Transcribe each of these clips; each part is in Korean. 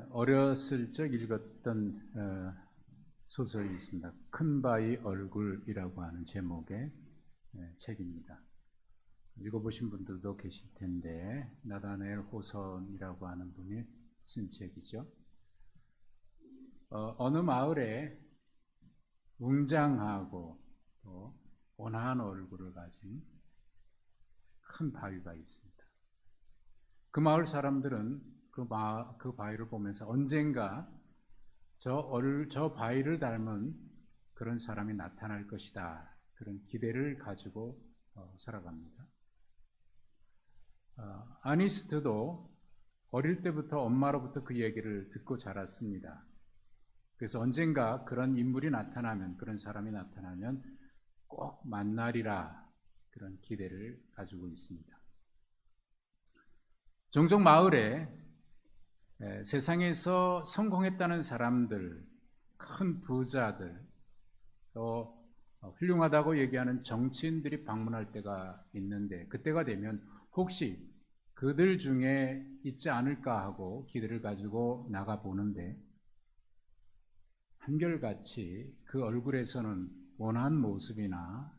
어렸을 적 읽었던 소설이 있습니다. 큰 바위 얼굴이라고 하는 제목의 책입니다. 읽어보신 분들도 계실 텐데 나다나엘 호선이라고 하는 분이 쓴 책이죠. 어느 마을에 웅장하고 또 온화한 얼굴을 가진 큰 바위가 있습니다. 그 마을 사람들은 그 바위를 보면서 언젠가 저 바위를 닮은 그런 사람이 나타날 것이다, 그런 기대를 가지고 살아갑니다. 아니스트도 어릴 때부터 엄마로부터 그 얘기를 듣고 자랐습니다. 그래서 언젠가 그런 인물이 나타나면, 그런 사람이 나타나면 꼭 만나리라, 그런 기대를 가지고 있습니다. 종종 마을에 세상에서 성공했다는 사람들, 큰 부자들, 또 훌륭하다고 얘기하는 정치인들이 방문할 때가 있는데, 그때가 되면 혹시 그들 중에 있지 않을까 하고 기대를 가지고 나가보는데, 한결같이 그 얼굴에서는 원한 모습이나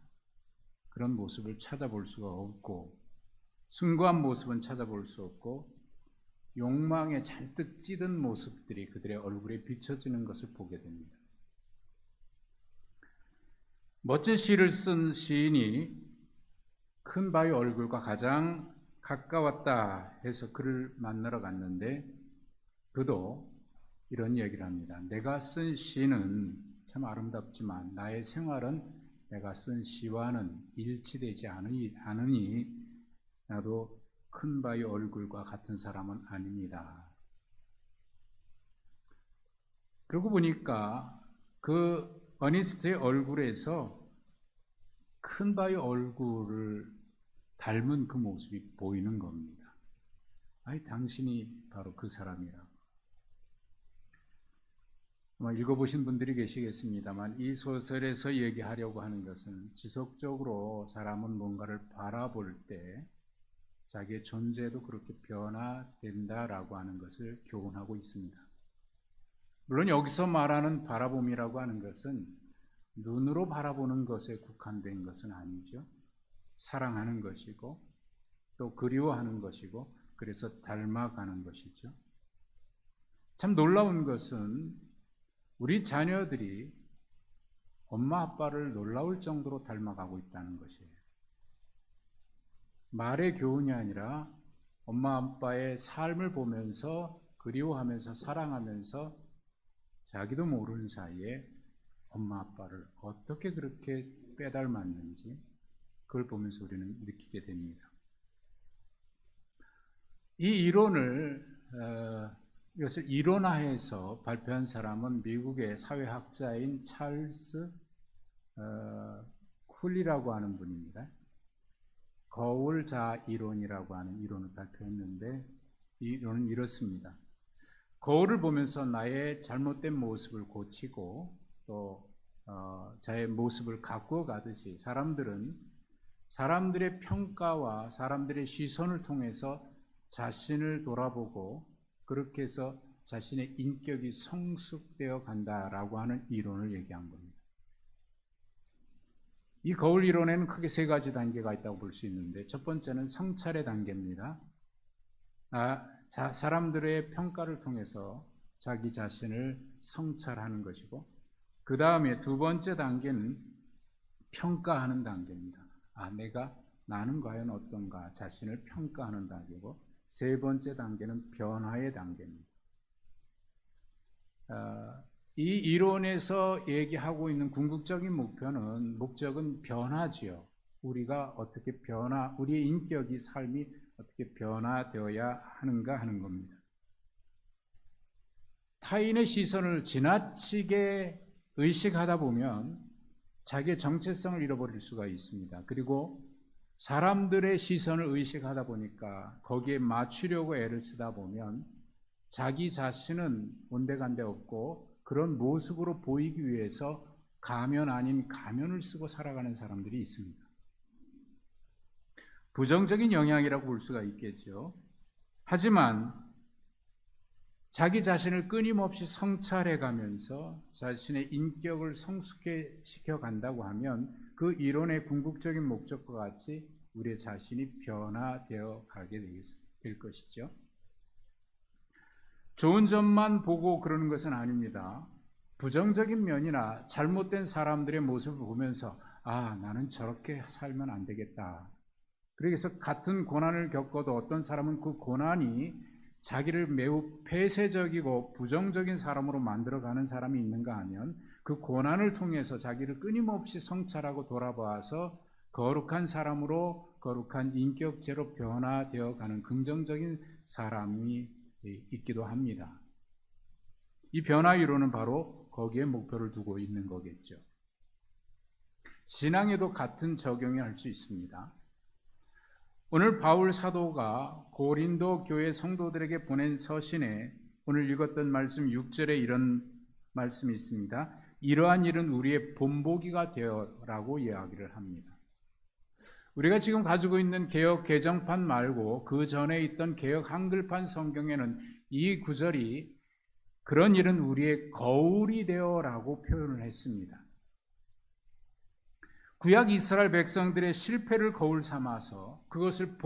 그런 모습을 찾아볼 수가 없고, 숭고한 모습은 찾아볼 수 없고, 욕망에 잔뜩 찌든 모습들이 그들의 얼굴에 비춰지는 것을 보게 됩니다. 멋진 시를 쓴 시인이 큰 바위 얼굴과 가장 가까웠다 해서 그를 만나러 갔는데, 그도 이런 얘기를 합니다. 내가 쓴 시는 참 아름답지만 나의 생활은 내가 쓴 시와는 일치되지 않으니 나도 큰 바위 얼굴과 같은 사람은 아닙니다. 그러고 보니까 그 어니스트의 얼굴에서 큰 바위 얼굴을 닮은 그 모습이 보이는 겁니다. 아니, 당신이 바로 그 사람이라고. 읽어보신 분들이 계시겠습니다만, 이 소설에서 얘기하려고 하는 것은 지속적으로 사람은 뭔가를 바라볼 때 자기의 존재도 그렇게 변화된다라고 하는 것을 교훈하고 있습니다. 물론 여기서 말하는 바라봄이라고 하는 것은 눈으로 바라보는 것에 국한된 것은 아니죠. 사랑하는 것이고 또 그리워하는 것이고, 그래서 닮아가는 것이죠. 참 놀라운 것은 우리 자녀들이 엄마 아빠를 놀라울 정도로 닮아가고 있다는 것이에요. 말의 교훈이 아니라 엄마 아빠의 삶을 보면서 그리워하면서 사랑하면서 자기도 모르는 사이에 엄마 아빠를 어떻게 그렇게 빼닮았는지, 그걸 보면서 우리는 느끼게 됩니다. 이 이론을 이것을 이론화해서 발표한 사람은 미국의 사회학자인 찰스 쿨리라고 하는 분입니다. 거울자 이론이라고 하는 이론을 발표했는데, 이 이론은 이렇습니다. 거울을 보면서 나의 잘못된 모습을 고치고 또 자의 모습을 가꾸어 가듯이, 사람들은 사람들의 평가와 사람들의 시선을 통해서 자신을 돌아보고 그렇게 해서 자신의 인격이 성숙되어 간다라고 하는 이론을 얘기한 겁니다. 이 거울 이론에는 크게 세 가지 단계가 있다고 볼 수 있는데, 첫 번째는 성찰의 단계입니다. 사람들의 평가를 통해서 자기 자신을 성찰하는 것이고, 그 다음에 두 번째 단계는 평가하는 단계입니다. 나는 과연 어떤가, 자신을 평가하는 단계고, 세 번째 단계는 변화의 단계입니다. 이 이론에서 얘기하고 있는 궁극적인 목적은 변화지요. 우리가 어떻게 우리의 인격이, 삶이 어떻게 변화되어야 하는가 하는 겁니다. 타인의 시선을 지나치게 의식하다 보면 자기의 정체성을 잃어버릴 수가 있습니다. 그리고 사람들의 시선을 의식하다 보니까 거기에 맞추려고 애를 쓰다 보면 자기 자신은 온데간데 없고 그런 모습으로 보이기 위해서 가면 아닌 가면을 쓰고 살아가는 사람들이 있습니다. 부정적인 영향이라고 볼 수가 있겠죠. 하지만 자기 자신을 끊임없이 성찰해 가면서 자신의 인격을 성숙시켜 간다고 하면 그 이론의 궁극적인 목적과 같이 우리의 자신이 변화되어 가게 될 것이죠. 좋은 점만 보고 그러는 것은 아닙니다. 부정적인 면이나 잘못된 사람들의 모습을 보면서 나는 저렇게 살면 안 되겠다. 그래서 같은 고난을 겪어도 어떤 사람은 그 고난이 자기를 매우 폐쇄적이고 부정적인 사람으로 만들어가는 사람이 있는가 하면 그 고난을 통해서 자기를 끊임없이 성찰하고 돌아봐서 거룩한 사람으로, 거룩한 인격체로 변화되어 가는 긍정적인 사람이 있기도 합니다. 이 변화 이론은 바로 거기에 목표를 두고 있는 거겠죠. 신앙에도 같은 적용이 할 수 있습니다. 오늘 바울 사도가 고린도 교회 성도들에게 보낸 서신에 오늘 읽었던 말씀 6절에 이런 말씀이 있습니다. 이러한 일은 우리의 본보기가 되어라고 이야기를 합니다. 우리가 지금 가지고 있는 개역 개정판 말고 그 전에 있던 개역 한글판 성경에는 이 구절이 그런 일은 우리의 거울이 되어라고 표현을 했습니다. 구약 이스라엘 백성들의 실패를 거울 삼아서 그것을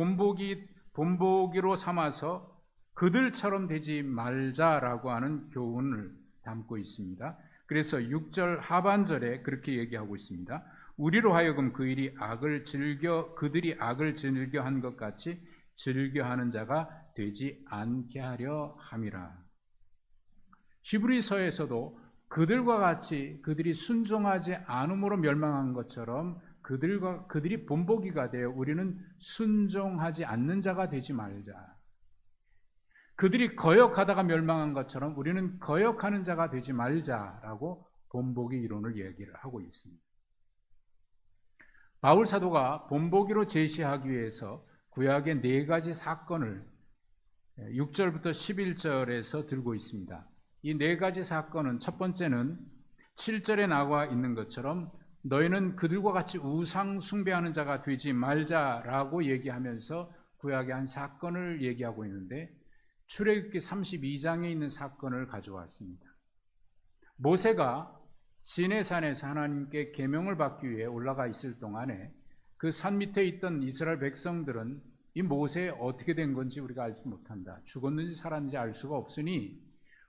본보기로 삼아서 그들처럼 되지 말자라고 하는 교훈을 담고 있습니다. 그래서 6절 하반절에 그렇게 얘기하고 있습니다. 우리로 하여금 그들이 악을 즐겨 한 것 같이 즐겨하는 자가 되지 않게 하려 함이라. 히브리서에서도 그들과 같이 그들이 순종하지 않음으로 멸망한 것처럼 그들이 본보기가 되어 우리는 순종하지 않는 자가 되지 말자. 그들이 거역하다가 멸망한 것처럼 우리는 거역하는 자가 되지 말자라고 본보기 이론을 얘기를 하고 있습니다. 바울 사도가 본보기로 제시하기 위해서 구약의 4가지 사건을 6절부터 11절에서 들고 있습니다. 이 4가지 사건은 첫 번째는 7절에 나와 있는 것처럼 너희는 그들과 같이 우상 숭배하는 자가 되지 말자라고 얘기하면서 구약의 한 사건을 얘기하고 있는데 출애굽기 32장에 있는 사건을 가져왔습니다. 모세가 시내산에서 하나님께 계명을 받기 위해 올라가 있을 동안에 그 산 밑에 있던 이스라엘 백성들은 이 모세 어떻게 된 건지 우리가 알지 못한다. 죽었는지 살았는지 알 수가 없으니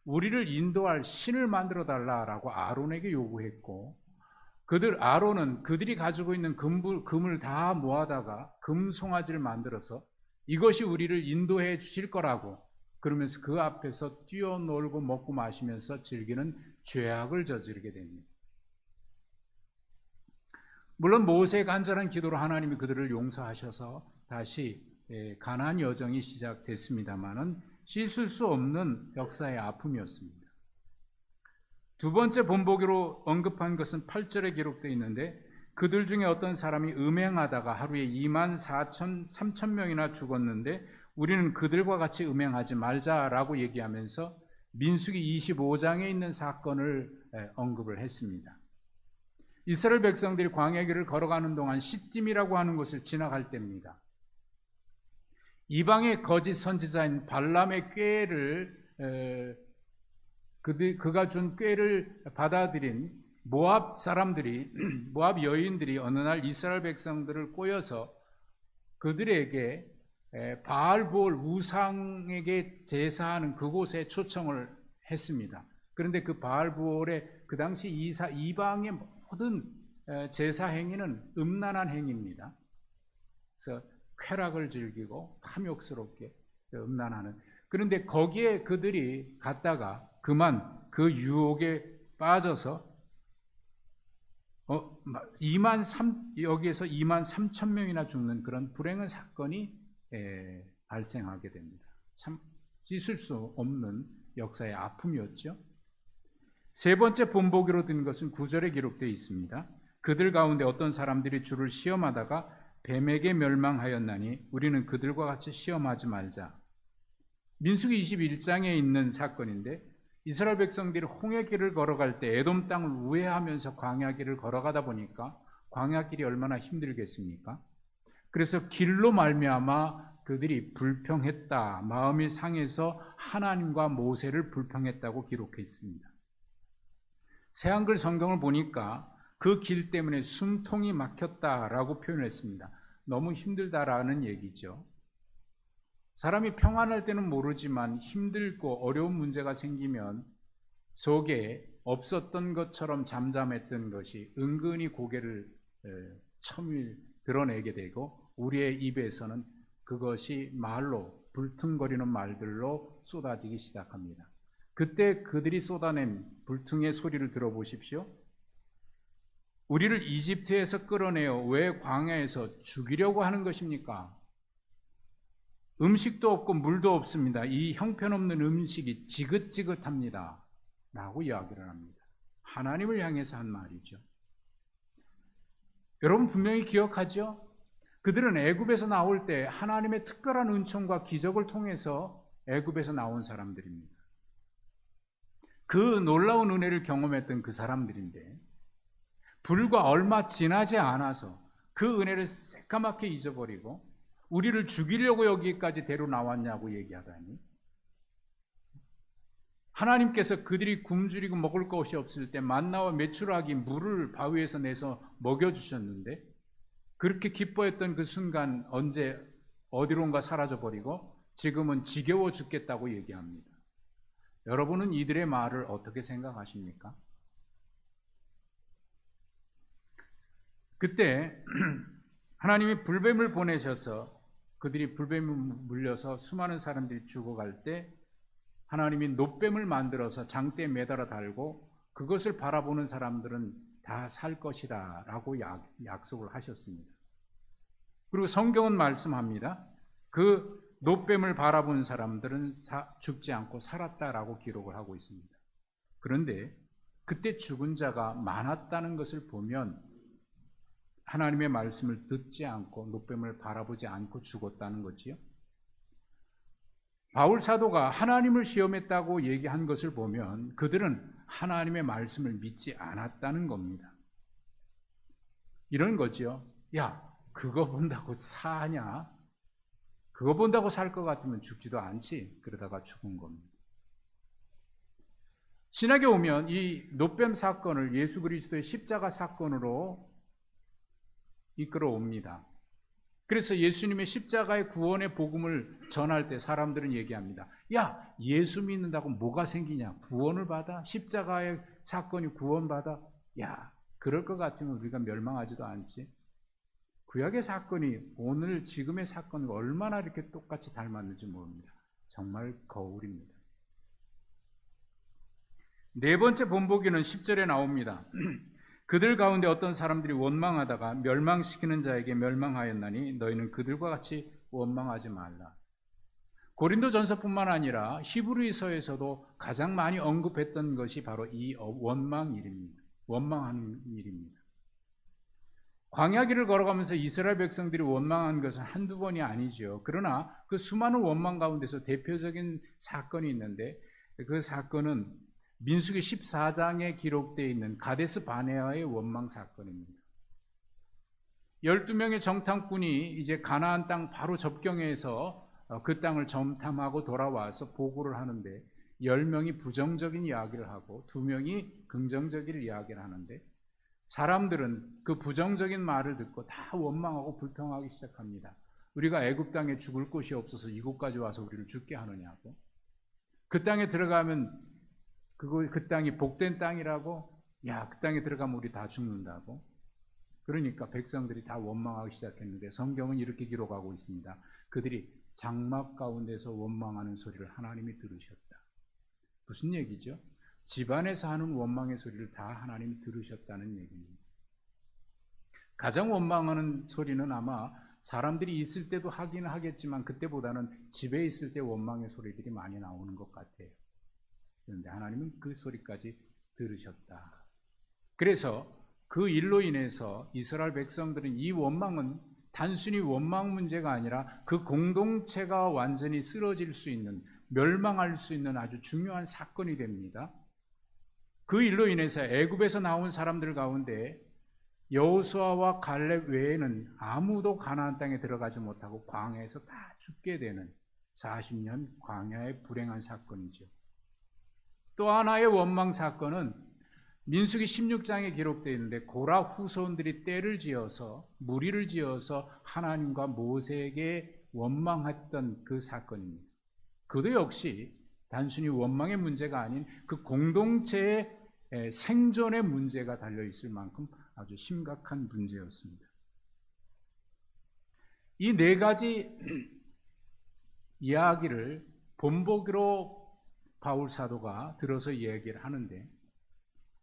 우리를 인도할 신을 만들어 달라라고 아론에게 요구했고 아론은 그들이 가지고 있는 금을 다 모아다가 금송아지를 만들어서 이것이 우리를 인도해 주실 거라고 그러면서 그 앞에서 뛰어놀고 먹고 마시면서 즐기는 죄악을 저지르게 됩니다. 물론 모세의 간절한 기도로 하나님이 그들을 용서하셔서 다시 가나안 여정이 시작됐습니다마는 씻을 수 없는 역사의 아픔이었습니다. 두 번째 본보기로 언급한 것은 8절에 기록되어 있는데 그들 중에 어떤 사람이 음행하다가 하루에 24,300명이나 죽었는데 우리는 그들과 같이 음행하지 말자라고 얘기하면서 민수기 25장에 있는 사건을 언급을 했습니다. 이스라엘 백성들이 광야길을 걸어가는 동안 시딤이라고 하는 곳을 지나갈 때입니다. 이방의 거짓 선지자인 발람의 꾀를 그가 준 꾀를 받아들인 모압 사람들이 모압 여인들이 어느 날 이스라엘 백성들을 꼬여서 그들에게 바알볼 우상에게 제사하는 그곳에 초청을 했습니다. 그런데 그 바알볼의 그 당시 이방의 모든 제사 행위는 음란한 행위입니다. 그래서 쾌락을 즐기고 탐욕스럽게 음란하는. 그런데 거기에 그들이 갔다가 그만 그 유혹에 빠져서 여기에서 23,000명이나 죽는 그런 불행한 사건이 발생하게 됩니다. 참 씻을 수 없는 역사의 아픔이었죠. 세 번째 본보기로 든 것은 9절에 기록되어 있습니다. 그들 가운데 어떤 사람들이 주를 시험하다가 뱀에게 멸망하였나니 우리는 그들과 같이 시험하지 말자. 민수기 21장에 있는 사건인데 이스라엘 백성들이 홍해길을 걸어갈 때 에돔 땅을 우회하면서 광야길을 걸어가다 보니까 광야길이 얼마나 힘들겠습니까? 그래서 길로 말미암아 그들이 불평했다. 마음이 상해서 하나님과 모세를 불평했다고 기록해 있습니다. 새한글 성경을 보니까 그 길 때문에 숨통이 막혔다라고 표현했습니다. 너무 힘들다라는 얘기죠. 사람이 평안할 때는 모르지만 힘들고 어려운 문제가 생기면 속에 없었던 것처럼 잠잠했던 것이 은근히 고개를 첨일 드러내게 되고 우리의 입에서는 그것이 말로 불퉁거리는 말들로 쏟아지기 시작합니다. 그때 그들이 쏟아낸 불퉁의 소리를 들어보십시오. 우리를 이집트에서 끌어내어 왜 광야에서 죽이려고 하는 것입니까? 음식도 없고 물도 없습니다. 이 형편없는 음식이 지긋지긋합니다. 라고 이야기를 합니다. 하나님을 향해서 한 말이죠. 여러분 분명히 기억하죠? 그들은 애굽에서 나올 때 하나님의 특별한 은총과 기적을 통해서 애굽에서 나온 사람들입니다. 그 놀라운 은혜를 경험했던 그 사람들인데 불과 얼마 지나지 않아서 그 은혜를 새까맣게 잊어버리고 우리를 죽이려고 여기까지 데려 나왔냐고 얘기하다니, 하나님께서 그들이 굶주리고 먹을 것이 없을 때 만나와 메추라기 물을 바위에서 내서 먹여주셨는데 그렇게 기뻐했던 그 순간 언제 어디론가 사라져버리고 지금은 지겨워 죽겠다고 얘기합니다. 여러분은 이들의 말을 어떻게 생각하십니까? 그때 하나님이 불뱀을 보내셔서 그들이 불뱀을 물려서 수많은 사람들이 죽어갈 때 하나님이 놋뱀을 만들어서 장대에 매달아 달고 그것을 바라보는 사람들은 다 살 것이다 라고 약속을 하셨습니다. 그리고 성경은 말씀합니다. 그 놋뱀을 바라본 사람들은 죽지 않고 살았다라고 기록을 하고 있습니다. 그런데 그때 죽은 자가 많았다는 것을 보면 하나님의 말씀을 듣지 않고 놋뱀을 바라보지 않고 죽었다는 거지요. 바울 사도가 하나님을 시험했다고 얘기한 것을 보면 그들은 하나님의 말씀을 믿지 않았다는 겁니다. 이런 거지요. 야, 그거 본다고 사냐? 그거 본다고 살 것 같으면 죽지도 않지. 그러다가 죽은 겁니다. 신약에 오면 이 놋뱀 사건을 예수 그리스도의 십자가 사건으로 이끌어옵니다. 그래서 예수님의 십자가의 구원의 복음을 전할 때 사람들은 얘기합니다. 야, 예수 믿는다고 뭐가 생기냐? 구원을 받아? 십자가의 사건이 구원받아? 야, 그럴 것 같으면 우리가 멸망하지도 않지. 구약의 사건이 오늘 지금의 사건과 얼마나 이렇게 똑같이 닮았는지 모릅니다. 정말 거울입니다. 네 번째 본보기는 10절에 나옵니다. 그들 가운데 어떤 사람들이 원망하다가 멸망시키는 자에게 멸망하였나니 너희는 그들과 같이 원망하지 말라. 고린도전서뿐만 아니라 히브리서에서도 가장 많이 언급했던 것이 바로 이 원망일입니다. 원망하는 일입니다. 광야길을 걸어가면서 이스라엘 백성들이 원망한 것은 한두 번이 아니죠. 그러나 그 수많은 원망 가운데서 대표적인 사건이 있는데 그 사건은 민수기 14장에 기록되어 있는 가데스 바네아의 원망 사건입니다. 12명의 정탐꾼이 이제 가나안 땅 바로 접경해서 그 땅을 점탐하고 돌아와서 보고를 하는데 10명이 부정적인 이야기를 하고 2명이 긍정적인 이야기를 하는데 사람들은 그 부정적인 말을 듣고 다 원망하고 불평하기 시작합니다. 우리가 애굽 땅에 죽을 곳이 없어서 이곳까지 와서 우리를 죽게 하느냐고. 그 땅에 들어가면 그 땅이 복된 땅이라고. 야, 그 땅에 들어가면 우리 다 죽는다고. 그러니까 백성들이 다 원망하기 시작했는데 성경은 이렇게 기록하고 있습니다. 그들이 장막 가운데서 원망하는 소리를 하나님이 들으셨다. 무슨 얘기죠? 집안에서 하는 원망의 소리를 다 하나님이 들으셨다는 얘기입니다. 가장 원망하는 소리는 아마 사람들이 있을 때도 하긴 하겠지만 그때보다는 집에 있을 때 원망의 소리들이 많이 나오는 것 같아요. 그런데 하나님은 그 소리까지 들으셨다. 그래서 그 일로 인해서 이스라엘 백성들은 이 원망은 단순히 원망 문제가 아니라 그 공동체가 완전히 쓰러질 수 있는, 멸망할 수 있는 아주 중요한 사건이 됩니다. 그 일로 인해서 애굽에서 나온 사람들 가운데 여호수아와 갈렙 외에는 아무도 가나안 땅에 들어가지 못하고 광야에서 다 죽게 되는 40년 광야의 불행한 사건이죠. 또 하나의 원망 사건은 민수기 16장에 기록되어 있는데 고라 후손들이 떼를 지어서 무리를 지어서 하나님과 모세에게 원망했던 그 사건입니다. 그도 역시 단순히 원망의 문제가 아닌 그 공동체의 생존의 문제가 달려있을 만큼 아주 심각한 문제였습니다. 이 네 가지 이야기를 본보기로 바울 사도가 들어서 이야기를 하는데,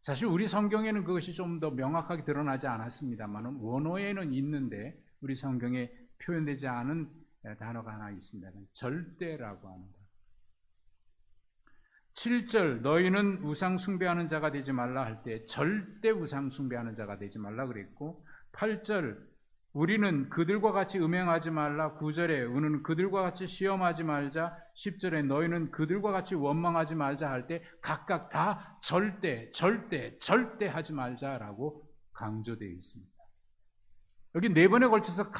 사실 우리 성경에는 그것이 좀 더 명확하게 드러나지 않았습니다만 원어에는 있는데 우리 성경에 표현되지 않은 단어가 하나 있습니다. 절대라고 하는 것. 7절 너희는 우상 숭배하는 자가 되지 말라 할 때 절대 우상 숭배하는 자가 되지 말라 그랬고, 8절 우리는 그들과 같이 음행하지 말라, 9절에 우리는 그들과 같이 시험하지 말자, 10절에 너희는 그들과 같이 원망하지 말자 할 때 각각 다 절대 하지 말자라고 강조되어 있습니다. 여기 네 번에 걸쳐서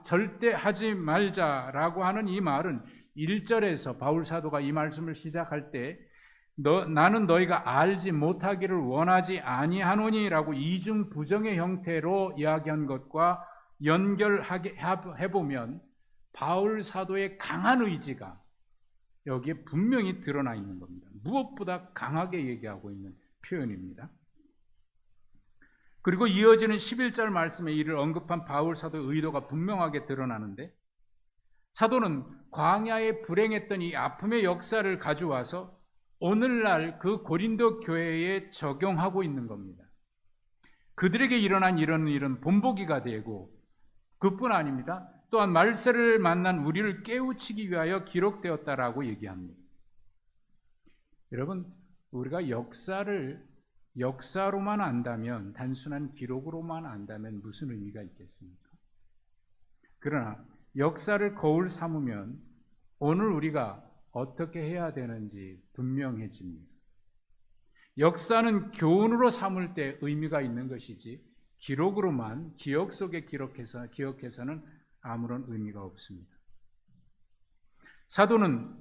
절대 하지 말자라고 하는 이 말은 1절에서 바울 사도가 이 말씀을 시작할 때 나는 너희가 알지 못하기를 원하지 아니하노니라고 이중 부정의 형태로 이야기한 것과 연결해보면 바울 사도의 강한 의지가 여기에 분명히 드러나 있는 겁니다. 무엇보다 강하게 얘기하고 있는 표현입니다. 그리고 이어지는 11절 말씀에 이를 언급한 바울 사도의 의도가 분명하게 드러나는데, 사도는 광야에 불행했던 이 아픔의 역사를 가져와서 오늘날 그 고린도 교회에 적용하고 있는 겁니다. 그들에게 일어난 이런 일은 본보기가 되고, 그뿐 아닙니다. 또한 말세를 만난 우리를 깨우치기 위하여 기록되었다라고 얘기합니다. 여러분, 우리가 역사로만 안다면, 단순한 기록으로만 안다면 무슨 의미가 있겠습니까? 그러나 역사를 거울 삼으면 오늘 우리가 어떻게 해야 되는지 분명해집니다. 역사는 교훈으로 삼을 때 의미가 있는 것이지 기록으로만 기억 속에 기억해서는 아무런 의미가 없습니다. 사도는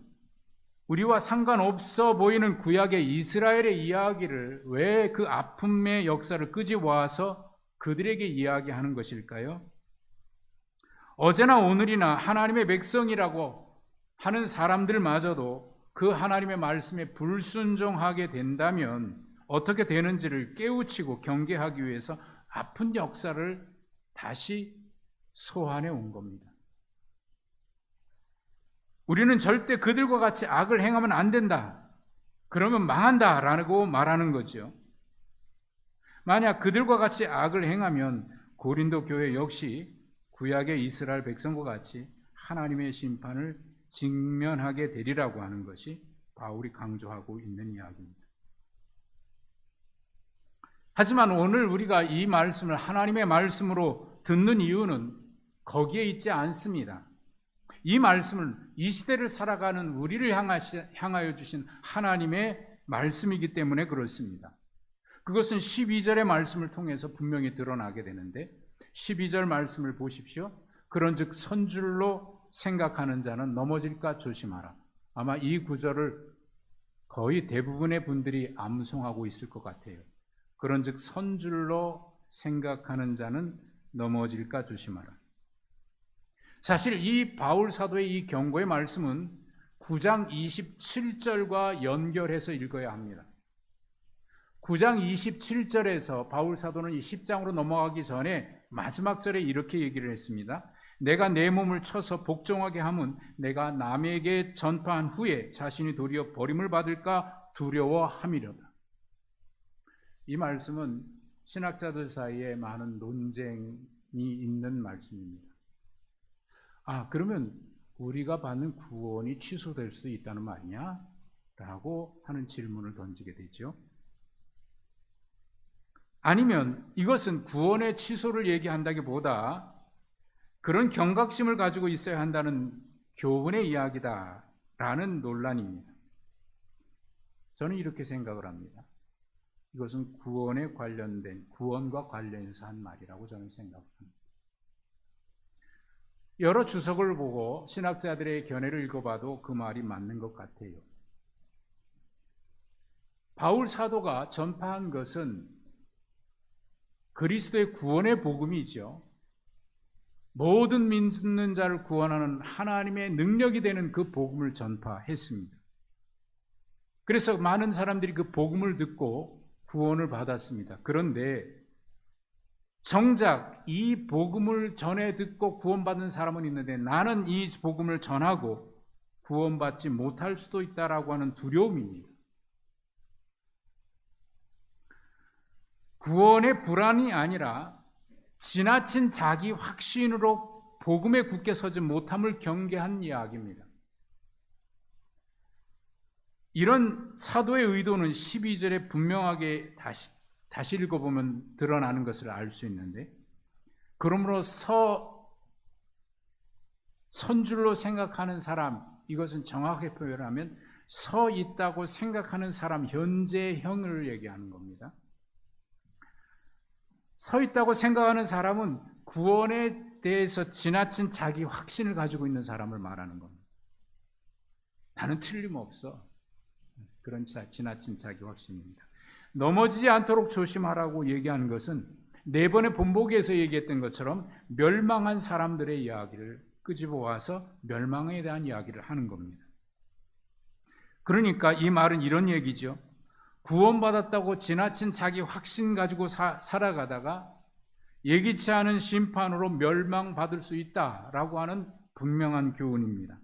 우리와 상관없어 보이는 구약의 이스라엘의 이야기를 왜 그 아픔의 역사를 끄집어와서 그들에게 이야기하는 것일까요? 어제나 오늘이나 하나님의 백성이라고 하는 사람들마저도 그 하나님의 말씀에 불순종하게 된다면 어떻게 되는지를 깨우치고 경계하기 위해서 아픈 역사를 다시 소환해 온 겁니다. 우리는 절대 그들과 같이 악을 행하면 안 된다. 그러면 망한다라고 말하는 거죠. 만약 그들과 같이 악을 행하면 고린도 교회 역시 구약의 이스라엘 백성과 같이 하나님의 심판을 직면하게 되리라고 하는 것이 바울이 강조하고 있는 이야기입니다. 하지만 오늘 우리가 이 말씀을 하나님의 말씀으로 듣는 이유는 거기에 있지 않습니다. 이 말씀은 이 시대를 살아가는 우리를 향하여 주신 하나님의 말씀이기 때문에 그렇습니다. 그것은 12절의 말씀을 통해서 분명히 드러나게 되는데, 12절 말씀을 보십시오. 그런즉 선줄로 생각하는 자는 넘어질까 조심하라. 아마 이 구절을 거의 대부분의 분들이 암송하고 있을 것 같아요. 그런즉 선줄로 생각하는 자는 넘어질까 조심하라. 사실 이 바울 사도의 이 경고의 말씀은 9장 27절과 연결해서 읽어야 합니다. 9장 27절에서 바울 사도는 이 10장으로 넘어가기 전에 마지막 절에 이렇게 얘기를 했습니다. 내가 내 몸을 쳐서 복종하게 함은 내가 남에게 전파한 후에 자신이 도리어 버림을 받을까 두려워함이로다. 이 말씀은 신학자들 사이에 많은 논쟁이 있는 말씀입니다. 그러면 우리가 받는 구원이 취소될 수 있다는 말이냐? 라고 하는 질문을 던지게 되죠. 아니면 이것은 구원의 취소를 얘기한다기보다 그런 경각심을 가지고 있어야 한다는 교훈의 이야기다라는 논란입니다. 저는 이렇게 생각을 합니다. 이것은 구원에 관련된, 구원과 관련해서 한 말이라고 저는 생각합니다. 여러 주석을 보고 신학자들의 견해를 읽어봐도 그 말이 맞는 것 같아요. 바울 사도가 전파한 것은 그리스도의 구원의 복음이죠. 모든 믿는 자를 구원하는 하나님의 능력이 되는 그 복음을 전파했습니다. 그래서 많은 사람들이 그 복음을 듣고 구원을 받았습니다. 그런데 정작 이 복음을 전해 듣고 구원받는 사람은 있는데 나는 이 복음을 전하고 구원받지 못할 수도 있다라고 하는 두려움입니다. 구원의 불안이 아니라 지나친 자기 확신으로 복음에 굳게 서지 못함을 경계한 이야기입니다. 이런 사도의 의도는 12절에 분명하게 다시 읽어보면 드러나는 것을 알 수 있는데, 그러므로 선줄로 생각하는 사람, 이것은 정확하게 표현하면 서 있다고 생각하는 사람, 현재형을 얘기하는 겁니다. 서 있다고 생각하는 사람은 구원에 대해서 지나친 자기 확신을 가지고 있는 사람을 말하는 겁니다. 나는 틀림없어. 그런 지나친 자기 확신입니다. 넘어지지 않도록 조심하라고 얘기하는 것은 네 번의 본보기에서 얘기했던 것처럼 멸망한 사람들의 이야기를 끄집어 와서 멸망에 대한 이야기를 하는 겁니다. 그러니까 이 말은 이런 얘기죠. 구원받았다고 지나친 자기 확신 가지고 살아가다가 예기치 않은 심판으로 멸망받을 수 있다라고 하는 분명한 교훈입니다.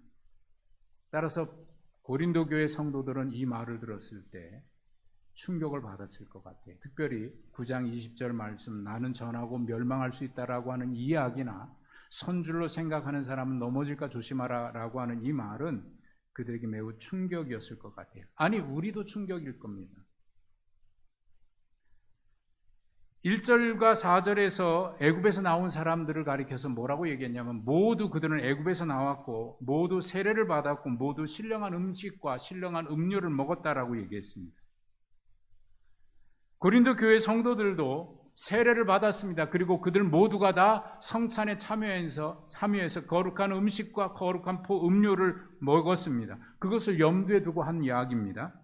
따라서 고린도 교회 성도들은 이 말을 들었을 때 충격을 받았을 것 같아요. 특별히 9장 20절 말씀, 나는 전하고 멸망할 수 있다라고 하는 이야기나 선줄로 생각하는 사람은 넘어질까 조심하라라고 하는 이 말은 그들에게 매우 충격이었을 것 같아요. 아니, 우리도 충격일 겁니다. 1절과 4절에서 애굽에서 나온 사람들을 가리켜서 뭐라고 얘기했냐면 모두 그들은 애굽에서 나왔고 모두 세례를 받았고 모두 신령한 음식과 신령한 음료를 먹었다라고 얘기했습니다. 고린도 교회 성도들도 세례를 받았습니다. 그리고 그들 모두가 다 성찬에 참여해서 거룩한 음식과 거룩한 음료를 먹었습니다. 그것을 염두에 두고 한 이야기입니다.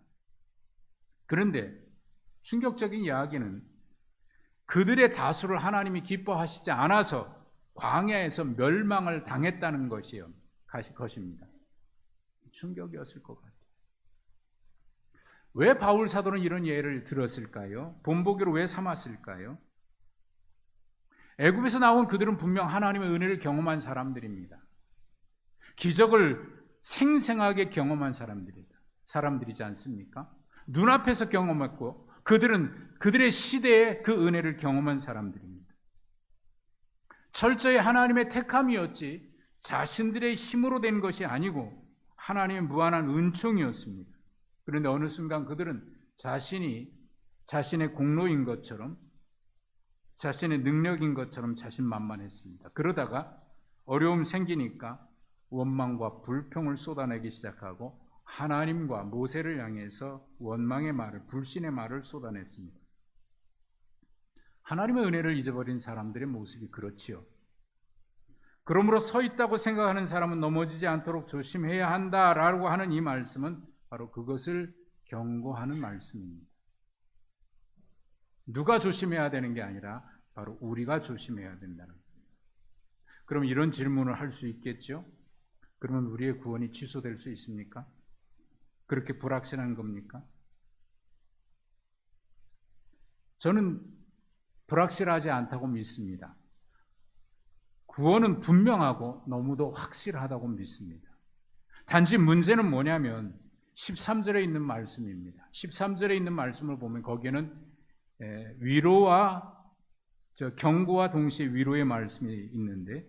그런데 충격적인 이야기는 그들의 다수를 하나님이 기뻐하시지 않아서 광야에서 멸망을 당했다는 것입니다. 충격이었을 것 같아요. 왜 바울 사도는 이런 예를 들었을까요? 본보기로 왜 삼았을까요? 애굽에서 나온 그들은 분명 하나님의 은혜를 경험한 사람들입니다. 기적을 생생하게 경험한 사람들이지 않습니까? 눈앞에서 경험했고 그들은 그들의 시대에 그 은혜를 경험한 사람들입니다. 철저히 하나님의 택함이었지 자신들의 힘으로 된 것이 아니고 하나님의 무한한 은총이었습니다. 그런데 어느 순간 그들은 자신의 공로인 것처럼 자신의 능력인 것처럼 자신만만했습니다. 그러다가 어려움 생기니까 원망과 불평을 쏟아내기 시작하고 하나님과 모세를 향해서 원망의 말을, 불신의 말을 쏟아냈습니다. 하나님의 은혜를 잊어버린 사람들의 모습이 그렇지요. 그러므로 서 있다고 생각하는 사람은 넘어지지 않도록 조심해야 한다라고 하는 이 말씀은 바로 그것을 경고하는 말씀입니다. 누가 조심해야 되는 게 아니라 바로 우리가 조심해야 된다는 거예요. 그럼 이런 질문을 할 수 있겠죠? 그러면 우리의 구원이 취소될 수 있습니까? 그렇게 불확실한 겁니까? 저는 불확실하지 않다고 믿습니다. 구원은 분명하고 너무도 확실하다고 믿습니다. 단지 문제는 뭐냐면 13절에 있는 말씀입니다. 13절에 있는 말씀을 보면 거기에는 위로와 경고와 동시에 위로의 말씀이 있는데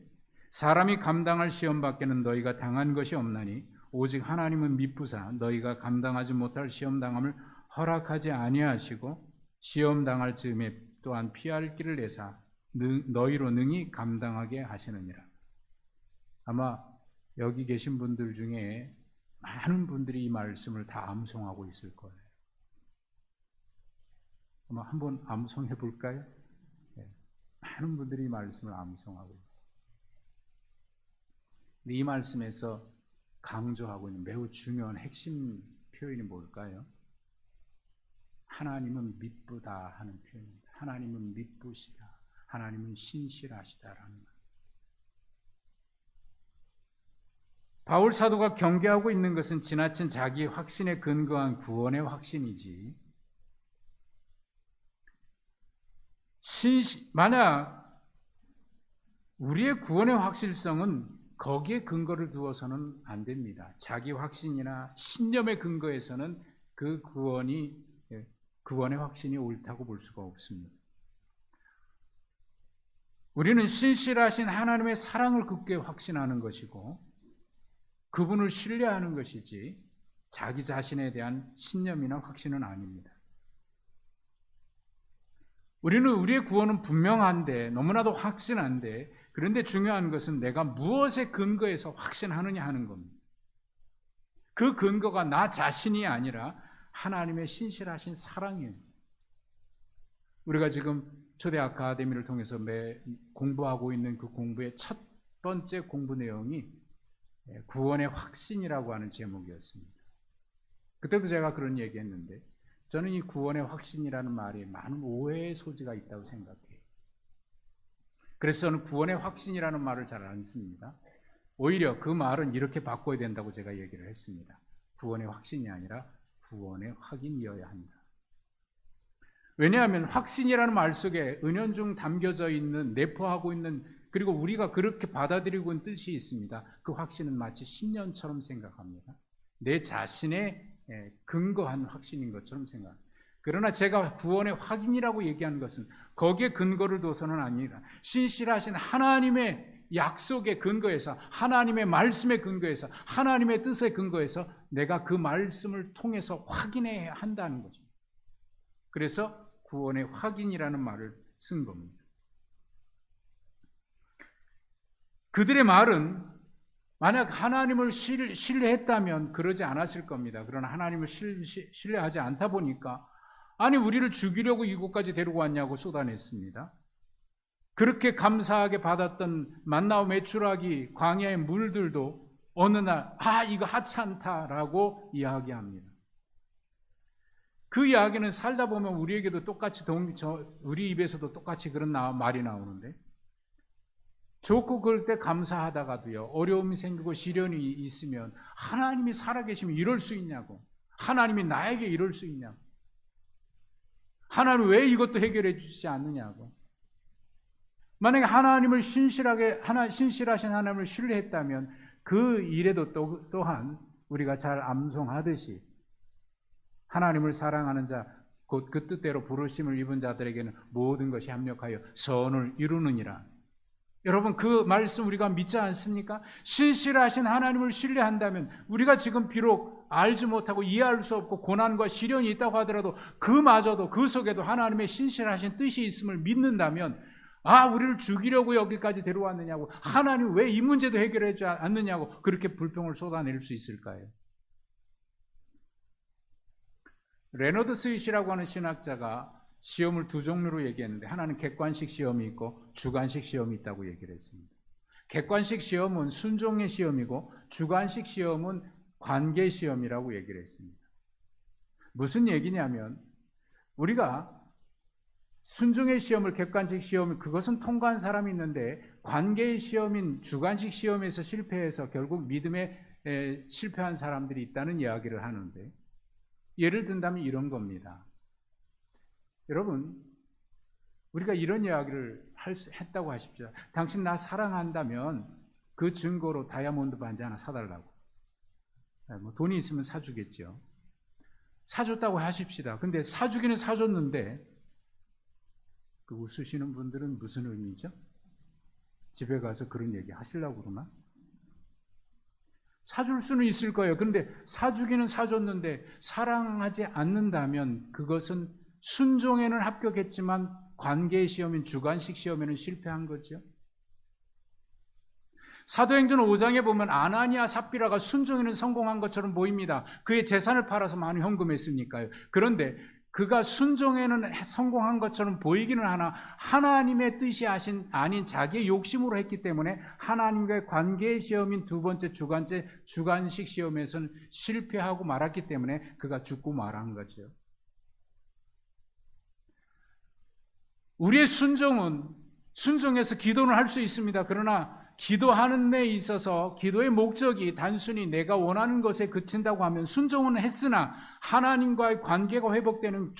사람이 감당할 시험 밖에는 너희가 당한 것이 없나니 오직 하나님은 미쁘사 너희가 감당하지 못할 시험 당함을 허락하지 아니하시고 시험 당할 즈음에 또한 피할 길을 내사 너희로 능히 감당하게 하시느니라. 아마 여기 계신 분들 중에 많은 분들이 이 말씀을 다 암송하고 있을 거예요. 한번 암송해 볼까요? 네. 많은 분들이 이 말씀을 암송하고 있어요. 근데 이 말씀에서 강조하고 있는 매우 중요한 핵심 표현이 뭘까요? 하나님은 미쁘다 하는 표현입니다. 하나님은 미쁘시다. 하나님은 신실하시다라는 말. 바울 사도가 경계하고 있는 것은 지나친 자기 확신에 근거한 구원의 확신이지, 만약 우리의 구원의 확실성은 거기에 근거를 두어서는 안 됩니다. 자기 확신이나 신념의 근거에서는 그 구원의 확신이 옳다고 볼 수가 없습니다. 우리는 신실하신 하나님의 사랑을 굳게 확신하는 것이고 그분을 신뢰하는 것이지 자기 자신에 대한 신념이나 확신은 아닙니다. 우리는 우리의 구원은 분명한데, 너무나도 확신한데, 그런데 중요한 것은 내가 무엇에 근거해서 확신하느냐 하는 겁니다. 그 근거가 나 자신이 아니라 하나님의 신실하신 사랑이에요. 우리가 지금 초대 아카데미를 통해서 공부하고 있는 그 공부의 첫 번째 공부 내용이 구원의 확신이라고 하는 제목이었습니다. 그때도 제가 그런 얘기했는데, 저는 이 구원의 확신이라는 말이 많은 오해의 소지가 있다고 생각해요. 그래서 저는 구원의 확신이라는 말을 잘 안 씁니다. 오히려 그 말은 이렇게 바꿔야 된다고 제가 얘기를 했습니다. 구원의 확신이 아니라 구원의 확인이어야 한다. 왜냐하면 확신이라는 말 속에 은연중 담겨져 있는, 내포하고 있는, 그리고 우리가 그렇게 받아들이고 있는 뜻이 있습니다. 그 확신은 마치 신념처럼 생각합니다. 내 자신의 근거한 확신인 것처럼 생각합니다. 그러나 제가 구원의 확인이라고 얘기하는 것은 거기에 근거를 둬서는 아니라 신실하신 하나님의 약속의 근거에서, 하나님의 말씀의 근거에서, 하나님의 뜻의 근거에서 내가 그 말씀을 통해서 확인해야 한다는 거죠. 그래서 구원의 확인이라는 말을 쓴 겁니다. 그들의 말은 만약 하나님을 신뢰했다면 그러지 않았을 겁니다. 그러나 하나님을 신뢰하지 않다 보니까, 아니 우리를 죽이려고 이곳까지 데리고 왔냐고 쏟아냈습니다. 그렇게 감사하게 받았던 만나와 메추라기, 광야의 물들도 어느 날 이거 하찮다라고 이야기합니다. 그 이야기는 살다 보면 우리에게도 똑같이 우리 입에서도 똑같이 그런 말이 나오는데, 좋고 그럴 때 감사하다가도요, 어려움이 생기고 시련이 있으면 하나님이 살아계시면 이럴 수 있냐고, 하나님이 나에게 이럴 수 있냐고, 하나님 왜 이것도 해결해 주시지 않느냐고. 만약에 하나님을 신실하신 하나님을 신뢰했다면 그 일에도 또한 우리가 잘 암송하듯이 하나님을 사랑하는 자, 곧 그 뜻대로 부르심을 입은 자들에게는 모든 것이 합력하여 선을 이루느니라. 여러분, 그 말씀 우리가 믿지 않습니까? 신실하신 하나님을 신뢰한다면 우리가 지금 비록 알지 못하고 이해할 수 없고 고난과 시련이 있다고 하더라도 그마저도 그 속에도 하나님의 신실하신 뜻이 있음을 믿는다면, 우리를 죽이려고 여기까지 데려왔느냐고, 하나님 왜 이 문제도 해결하지 않느냐고 그렇게 불평을 쏟아낼 수 있을까요? 레너드 스윗이라고 하는 신학자가 시험을 두 종류로 얘기했는데, 하나는 객관식 시험이 있고 주관식 시험이 있다고 얘기를 했습니다. 객관식 시험은 순종의 시험이고 주관식 시험은 관계 시험이라고 얘기를 했습니다. 무슨 얘기냐면, 우리가 순종의 시험을, 객관식 시험을, 그것은 통과한 사람이 있는데 관계의 시험인 주관식 시험에서 실패해서 결국 믿음에 실패한 사람들이 있다는 이야기를 하는데, 예를 든다면 이런 겁니다. 여러분, 우리가 이런 이야기를 했다고 하십시오. 당신 나 사랑한다면 그 증거로 다이아몬드 반지 하나 사달라고. 돈이 있으면 사주겠죠. 사줬다고 하십시다. 근데 사주기는 사줬는데, 그 웃으시는 분들은 무슨 의미죠? 집에 가서 그런 얘기 하시려고 그러나? 사줄 수는 있을 거예요. 그런데 사주기는 사줬는데 사랑하지 않는다면 그것은 순종에는 합격했지만 관계의 시험인 주관식 시험에는 실패한 거죠. 사도행전 5장에 보면 아나니아 삽비라가 순종에는 성공한 것처럼 보입니다. 그의 재산을 팔아서 많이 헌금했으니까요. 그런데 그가 순종에는 성공한 것처럼 보이기는 하나 하나님의 뜻이 아닌 자기의 욕심으로 했기 때문에 하나님과의 관계의 시험인 두 번째 주관식 시험에서는 실패하고 말았기 때문에 그가 죽고 말한 거죠. 우리의 순종해서 기도는 할 수 있습니다. 그러나 기도하는 데 있어서 기도의 목적이 단순히 내가 원하는 것에 그친다고 하면 순종은 했으나 하나님과의 관계가 회복되는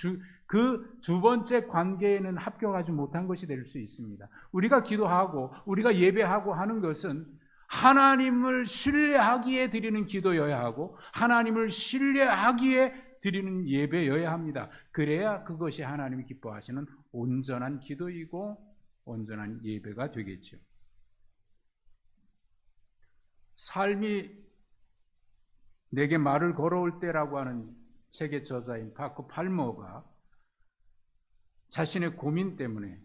그 두 번째 관계에는 합격하지 못한 것이 될 수 있습니다. 우리가 기도하고 우리가 예배하고 하는 것은 하나님을 신뢰하기에 드리는 기도여야 하고 하나님을 신뢰하기에 드리는 예배여야 합니다. 그래야 그것이 하나님이 기뻐하시는 온전한 기도이고 온전한 예배가 되겠죠. 삶이 내게 말을 걸어올 때라고 하는 책의 저자인 바크 팔머가 자신의 고민 때문에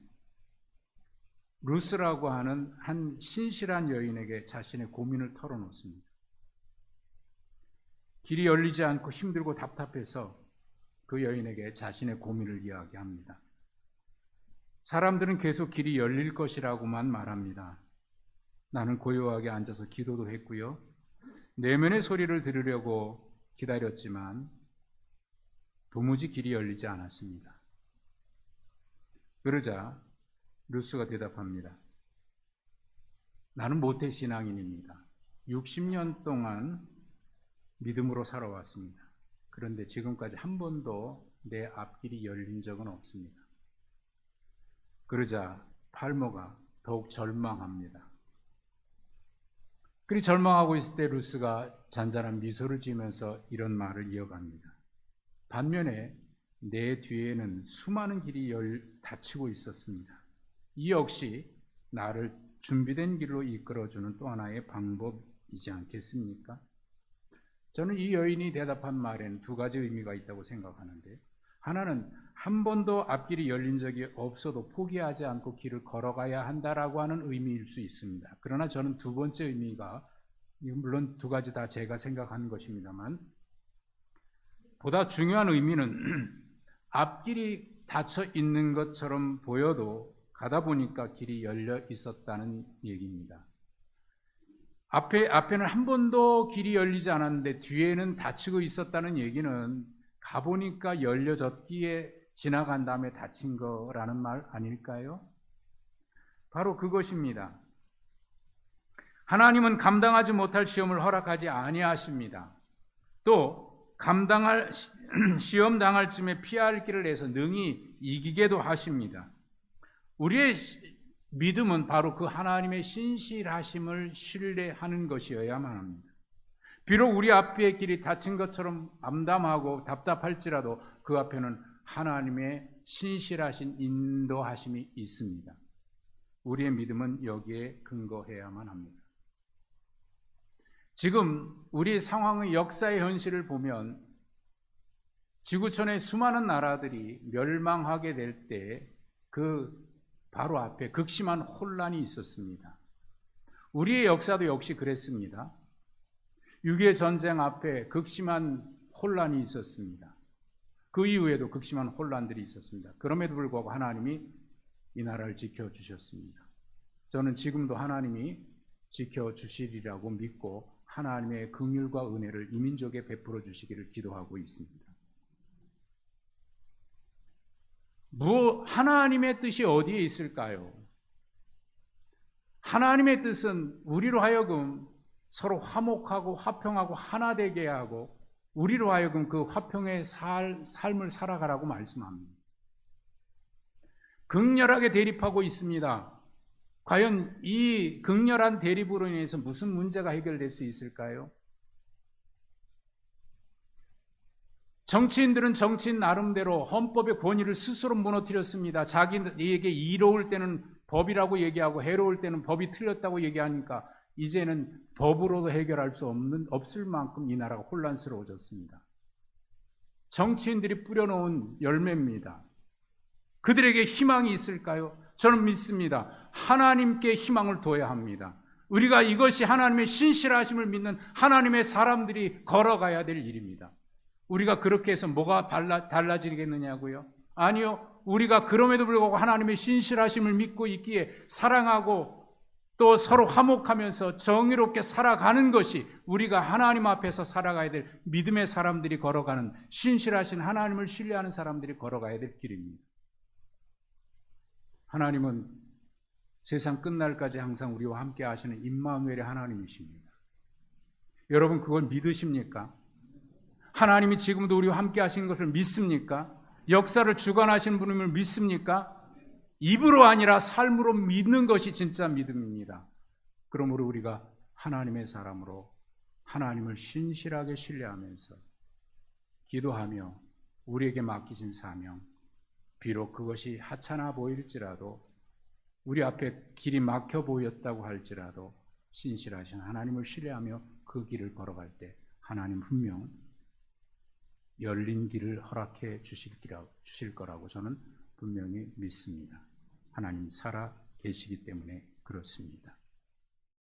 루스라고 하는 한 신실한 여인에게 자신의 고민을 털어놓습니다. 길이 열리지 않고 힘들고 답답해서 그 여인에게 자신의 고민을 이야기합니다. 사람들은 계속 길이 열릴 것이라고만 말합니다. 나는 고요하게 앉아서 기도도 했고요. 내면의 소리를 들으려고 기다렸지만 도무지 길이 열리지 않았습니다. 그러자 루스가 대답합니다. 나는 모태신앙인입니다. 60년 동안 믿음으로 살아왔습니다. 그런데 지금까지 한 번도 내 앞길이 열린 적은 없습니다. 그러자 팔머가 더욱 절망합니다. 그리 절망하고 있을 때 루스가 잔잔한 미소를 지으면서 이런 말을 이어갑니다. 반면에 내 뒤에는 수많은 길이 닫히고 있었습니다. 이 역시 나를 준비된 길로 이끌어주는 또 하나의 방법이지 않겠습니까? 저는 이 여인이 대답한 말에는 두 가지 의미가 있다고 생각하는데, 하나는 한 번도 앞길이 열린 적이 없어도 포기하지 않고 길을 걸어가야 한다라고 하는 의미일 수 있습니다. 그러나 저는 두 번째 의미가, 물론 두 가지 다 제가 생각하는 것입니다만, 보다 중요한 의미는 앞길이 닫혀 있는 것처럼 보여도 가다 보니까 길이 열려 있었다는 얘기입니다. 앞에는 한 번도 길이 열리지 않았는데 뒤에는 닫히고 있었다는 얘기는 가보니까 열려졌기에 지나간 다음에 닫힌 거라는 말 아닐까요? 바로 그것입니다. 하나님은 감당하지 못할 시험을 허락하지 아니하십니다. 또 감당할 시험 당할 쯤에 피할 길을 내서 능히 이기게도 하십니다. 우리의 믿음은 바로 그 하나님의 신실하심을 신뢰하는 것이어야만 합니다. 비록 우리 앞의 길이 닫힌 것처럼 암담하고 답답할지라도 그 앞에는 하나님의 신실하신 인도하심이 있습니다. 우리의 믿음은 여기에 근거해야만 합니다. 지금 우리 상황의 역사의 현실을 보면 지구촌의 수많은 나라들이 멸망하게 될 때 그 바로 앞에 극심한 혼란이 있었습니다. 우리의 역사도 역시 그랬습니다. 6.25 전쟁 앞에 극심한 혼란이 있었습니다. 그 이후에도 극심한 혼란들이 있었습니다. 그럼에도 불구하고 하나님이 이 나라를 지켜주셨습니다. 저는 지금도 하나님이 지켜주시리라고 믿고 하나님의 긍휼과 은혜를 이 민족에 베풀어 주시기를 기도하고 있습니다. 하나님의 뜻이 어디에 있을까요? 하나님의 뜻은 우리로 하여금 서로 화목하고 화평하고 하나 되게 하고 우리로 하여금 그 화평의 삶을 살아가라고 말씀합니다. 극렬하게 대립하고 있습니다. 과연 이 극렬한 대립으로 인해서 무슨 문제가 해결될 수 있을까요? 정치인들은 정치인 나름대로 헌법의 권위를 스스로 무너뜨렸습니다. 자기에게 이로울 때는 법이라고 얘기하고 해로울 때는 법이 틀렸다고 얘기하니까 이제는 법으로도 해결할 수 없을 만큼 이 나라가 혼란스러워졌습니다. 정치인들이 뿌려놓은 열매입니다. 그들에게 희망이 있을까요? 저는 믿습니다. 하나님께 희망을 둬야 합니다. 우리가 이것이 하나님의 신실하심을 믿는 하나님의 사람들이 걸어가야 될 일입니다. 우리가 그렇게 해서 뭐가 달라지겠느냐고요? 아니요. 우리가 그럼에도 불구하고 하나님의 신실하심을 믿고 있기에 사랑하고 또 서로 화목하면서 정의롭게 살아가는 것이 우리가 하나님 앞에서 살아가야 될 믿음의 사람들이 걸어가는, 신실하신 하나님을 신뢰하는 사람들이 걸어가야 될 길입니다. 하나님은 세상 끝날까지 항상 우리와 함께 하시는 임마누엘의 하나님이십니다. 여러분 그걸 믿으십니까? 하나님이 지금도 우리와 함께 하시는 것을 믿습니까? 역사를 주관하시는 분임을 믿습니까? 입으로 아니라 삶으로 믿는 것이 진짜 믿음입니다. 그러므로 우리가 하나님의 사람으로 하나님을 신실하게 신뢰하면서 기도하며 우리에게 맡기신 사명, 비록 그것이 하찮아 보일지라도, 우리 앞에 길이 막혀 보였다고 할지라도 신실하신 하나님을 신뢰하며 그 길을 걸어갈 때 하나님 분명 열린 길을 허락해 주실 거라고 저는 분명히 믿습니다. 하나님 살아 계시기 때문에 그렇습니다.